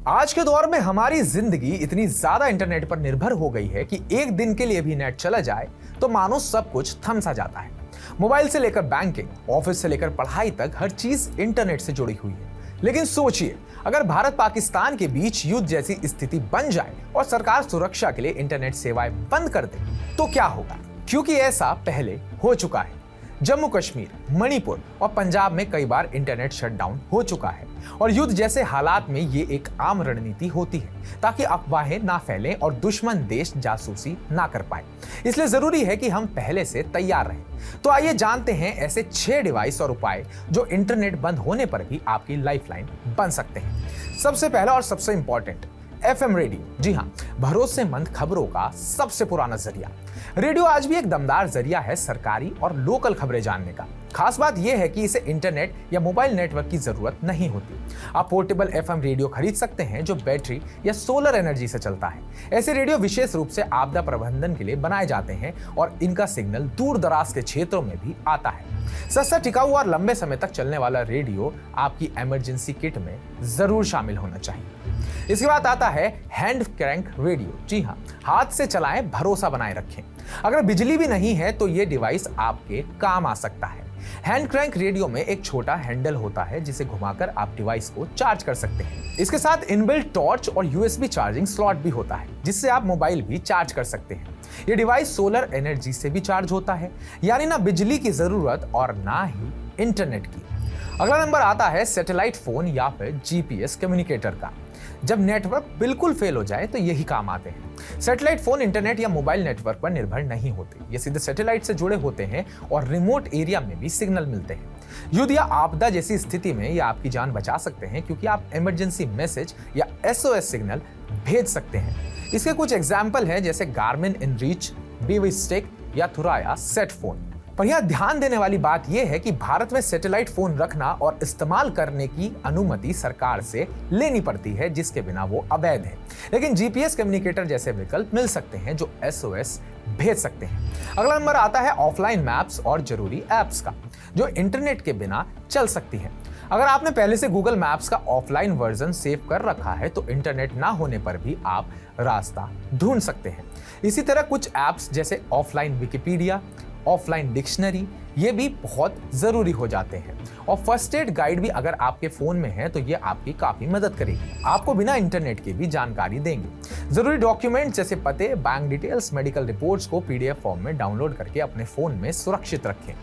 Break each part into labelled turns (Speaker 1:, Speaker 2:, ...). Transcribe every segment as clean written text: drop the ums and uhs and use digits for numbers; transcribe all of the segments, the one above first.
Speaker 1: आज के दौर में हमारी जिंदगी इतनी ज्यादा इंटरनेट पर निर्भर हो गई है कि एक दिन के लिए भी नेट चला जाए तो मानो सब कुछ थम सा जाता है। मोबाइल से लेकर बैंकिंग, ऑफिस से लेकर पढ़ाई तक हर चीज इंटरनेट से जुड़ी हुई है। लेकिन सोचिए, अगर भारत पाकिस्तान के बीच युद्ध जैसी स्थिति बन जाए और सरकार सुरक्षा के लिए इंटरनेट सेवाएं बंद कर दे तो क्या होगा? क्योंकि ऐसा पहले हो चुका है। जम्मू कश्मीर, मणिपुर और पंजाब में कई बार इंटरनेट शटडाउन हो चुका है और युद्ध जैसे हालात में ये एक आम रणनीति होती है ताकि अफवाहें ना फैलें और दुश्मन देश जासूसी ना कर पाए। इसलिए जरूरी है कि हम पहले से तैयार रहें। तो आइए जानते हैं ऐसे 6 डिवाइस और उपाय जो इंटरनेट बंद होने पर भी आपकी लाइफलाइन बन सकते हैं। सबसे पहला और सबसे इंपॉर्टेंट, FM रेडियो। जी हाँ, भरोसेमंद खबरों का सबसे पुराना जरिया। रेडियो आज भी एक दमदार जरिया है सरकारी और लोकल खबरें जानने का। खास बात यह है कि इसे इंटरनेट या मोबाइल नेटवर्क की जरूरत नहीं होती। आप पोर्टेबल FM रेडियो खरीद सकते हैं जो बैटरी या सोलर एनर्जी से चलता है। ऐसे रेडियो विशेष रूप से आपदा प्रबंधन के लिए बनाए जाते हैं और इनका सिग्नल दूर दराज के क्षेत्रों में भी आता है। सस्ता, टिकाऊ और लंबे समय तक चलने वाला रेडियो आपकी इमरजेंसी किट में जरूर शामिल होना चाहिए। इसके बाद आता है हैंड क्रैंक रेडियो। जी हाँ, हाथ से चलाएं, भरोसा बनाए रखें। अगर बिजली भी नहीं है तो ये डिवाइस आपके काम आ सकता है। हैंड क्रैंक रेडियो में एक छोटा हैंडल होता है जिसे घुमाकर आप डिवाइस को चार्ज कर सकते हैं। इसके साथ इनबिल्ट टॉर्च और USB चार्जिंग स्लॉट भी होता है जिससे आप मोबाइल भी चार्ज कर सकते हैं। ये डिवाइस सोलर एनर्जी से भी चार्ज होता है, यानी ना बिजली की जरूरत और ना ही इंटरनेट की। अगला नंबर आता है सैटेलाइट फोन या फिर GPS कम्युनिकेटर का। जब नेटवर्क बिल्कुल फेल हो जाए तो यही काम आते हैं। सैटेलाइट फोन इंटरनेट या मोबाइल नेटवर्क पर निर्भर नहीं होते। ये सीधे सैटेलाइट से जुड़े होते हैं और रिमोट एरिया में भी सिग्नल मिलते हैं। युद्ध या आपदा जैसी स्थिति में ये आपकी जान बचा सकते हैं क्योंकि आप इमरजेंसी मैसेज या SOS सिग्नल भेज सकते हैं। इसके कुछ एग्जाम्पल हैं जैसे गार्मिन इनरीच, बीवीस्टिक या थुराया सेट फोन। पर यह ध्यान देने वाली बात यह है कि भारत में सैटेलाइट फोन रखना और इस्तेमाल करने की अनुमति सरकार से लेनी पड़ती है, जिसके बिना वो अवैध है। लेकिन GPS कम्युनिकेटर जैसे विकल्प मिल सकते हैं जो SOS भेज सकते हैं। अगला नंबर आता है ऑफलाइन मैप्स और जरूरी ऐप्स का, जो इंटरनेट के बिना चल सकती है। अगर आपने पहले से गूगल मैप्स का ऑफलाइन वर्जन सेव कर रखा है तो इंटरनेट ना होने पर भी आप रास्ता ढूंढ सकते हैं। इसी तरह कुछ ऐप्स जैसे ऑफलाइन विकिपीडिया, ऑफलाइन डिक्शनरी, ये भी बहुत जरूरी हो जाते हैं। और फर्स्ट एड गाइड भी अगर आपके फोन में है तो ये आपकी काफी मदद करेगी, आपको बिना इंटरनेट के भी जानकारी देंगे। जरूरी डॉक्यूमेंट जैसे पते, बैंक डिटेल्स, मेडिकल रिपोर्ट्स को PDF फॉर्म में डाउनलोड करके अपने फोन में सुरक्षित रखें।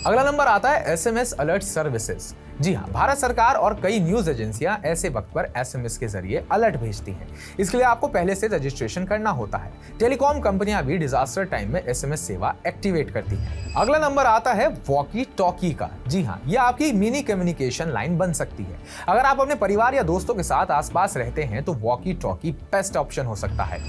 Speaker 1: अगला नंबर आता है SMS अलर्ट सर्विसेज। जी हाँ, भारत सरकार और कई न्यूज एजेंसियां ऐसे वक्त पर SMS के जरिए अलर्ट भेजती हैं। इसके लिए आपको पहले से रजिस्ट्रेशन करना होता है। टेलीकॉम कंपनियां भी डिजास्टर टाइम में SMS सेवा एक्टिवेट करती हैं। अगला नंबर आता है वॉकी टॉकी का। जी हाँ, यह आपकी मिनी कम्युनिकेशन लाइन बन सकती है। अगर आप अपने परिवार या दोस्तों के साथ आसपास रहते हैं तो वॉकी टॉकी बेस्ट ऑप्शन हो सकता है।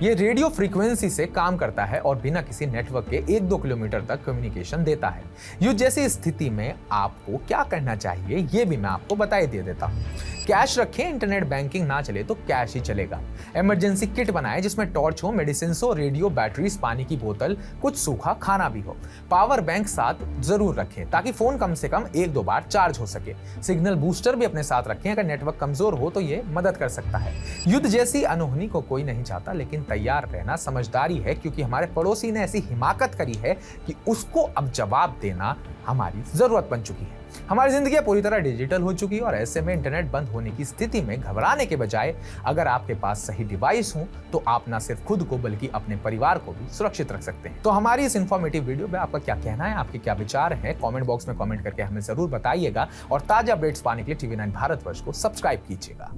Speaker 1: ये रेडियो फ्रीक्वेंसी से काम करता है और बिना किसी नेटवर्क के 1-2 किलोमीटर तक कम्युनिकेशन देता है। युद्ध जैसी स्थिति में आपको क्या करना चाहिए ये भी मैं आपको बताई दे देता हूँ। कैश रखें, इंटरनेट बैंकिंग ना चले तो कैश ही चलेगा। इमरजेंसी किट बनाएं जिसमें टॉर्च हो, मेडिसिन हो, रेडियो, बैटरीज, पानी की बोतल, कुछ सूखा खाना भी हो। पावर बैंक साथ जरूर रखें ताकि फोन कम से कम 1-2 बार चार्ज हो सके। सिग्नल बूस्टर भी अपने साथ रखें, अगर नेटवर्क कमजोर हो तो ये मदद कर सकता है। युद्ध जैसी अनहोनी को कोई नहीं चाहता, लेकिन तैयार रहना समझदारी है क्योंकि हमारे पड़ोसी ने ऐसी हिमाकत करी है कि उसको अब जवाब देना हमारी जरूरत बन चुकी है। हमारी जिंदगी पूरी तरह डिजिटल हो चुकी है और ऐसे में इंटरनेट बंद होने की स्थिति में घबराने के बजाय अगर आपके पास सही डिवाइस हो तो आप न सिर्फ खुद को बल्कि अपने परिवार को भी सुरक्षित रख सकते हैं। तो हमारी इस इन्फॉर्मेटिव वीडियो में आपका क्या कहना है, आपके क्या विचार हैं, कमेंट बॉक्स में कमेंट करके हमें जरूर बताइएगा और ताजा अपडेट्स पाने के लिए TV9 भारतवर्ष को सब्सक्राइब कीजिएगा।